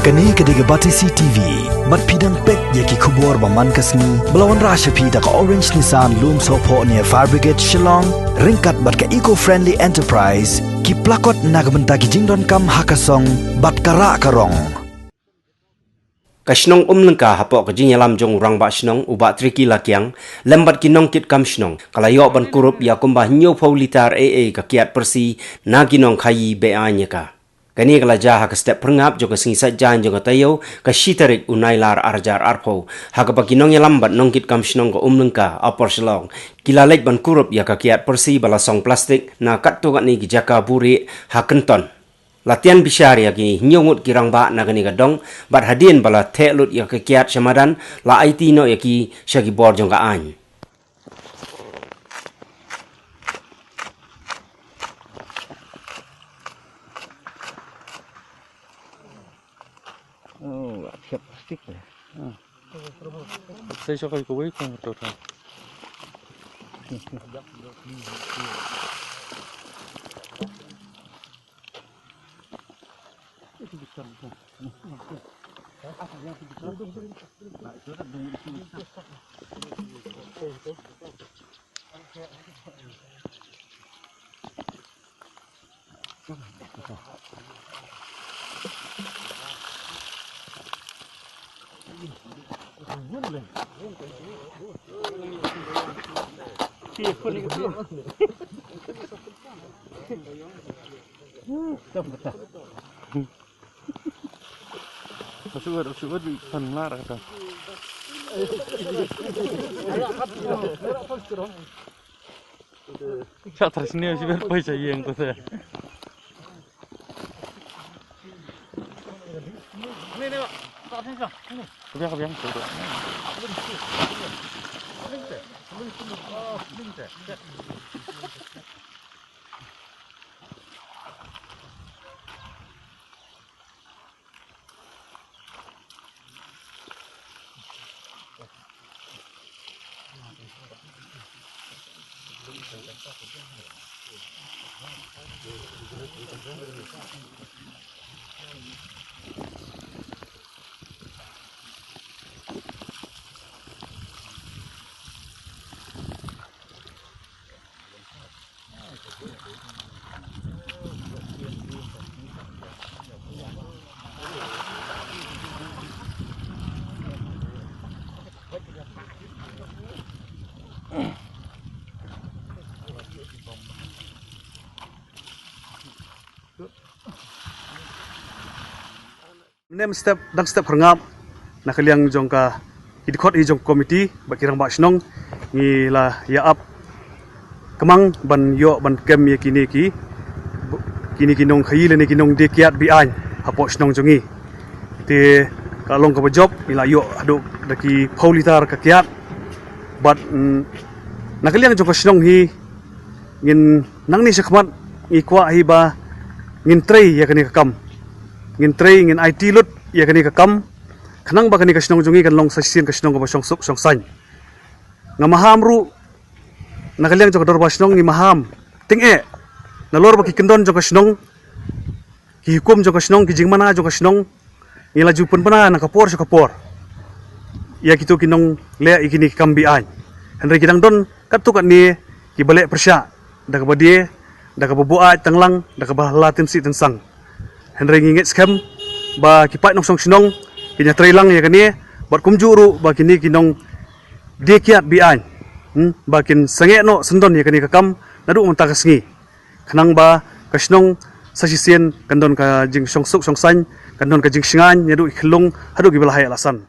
Kani kediga Batisi TV, mat pidang pek yaki kubur baman kasni, belawan rasha pida ka Orange Nissan Loom Sopo near Fire Brigade Shillong, ringkat bat ka eco-friendly enterprise, ki plakot nagbenta ki jingdon kam hakasong, bat kara karong. Kasnong lengka hapok ke jinyalam jong urang ba snong uba triki lakyang lembat kinong kit kam snong kalayo ban kurup ya kumbah nyo paulitar ka kiat persi na kinong khayi be anya ka kani kala jaha ka step perngap jo ka singsa jan jo ka tayo ka shitarik unailar arjar arpo ha ka kinong lambat nong kit kam snong ko lengka apor selong kilalek ban kurup ya ka kiat persi balasong plastik na katto ni jaka buri ha kenton latihan bisyari yaki nyongut kirang ba na gani gadong bat hadien bala telut ya kekiat syamadan la IT no yaki syagi bor jong kaan oh siap plastik ya saya coba ikut kan total Masuk di panlar kata. Cak tersini sih berapa yang tu saya. Ini pak, tak ada sih. Kebiang tu. Nem step perngap nak kaliang jongka idikot i jong komiti bakirang ba snong ngi la ya up kemang ban yo ban kem ye kini kinong khayi le ni kinong de kiat bi an hapo snong jongi te kalong ka job ila yo adu daki paulitar ka kiat bat nak kaliang jongka snong hi ngin nang ni sakmat i kwa hi ba ngin trei ya kani kam ngin trei ngin IT lut ya kani ka kam khanang ba kani ka snong jungi kan long sasien ka snong ka song suk song san nga maham ru nakaliang jok dor ba snong ni maham ting e na lor ba ki kendon jok ka snong ki hukum jok ka snong ki jingmana jok ka snong ila jupun pana na kapor so kapor ya kitu kinong le ikini kambi an henry kidang don katukan ni ki balik persya da ka badie da ka bubuat tanglang da ka bahalatin si tensang Henry ngingit scam ba kipat nong song sinong kinya trailang ya kani bat kumjuru ba kini kinong dekiat bian ba kin sange no sendon ya kani kakam nadu unta kasngi khanang ba kasnong sasisien kandon ka jing song suk song san kandon ka jing singan nyadu ikhlung hadu gibalahai alasan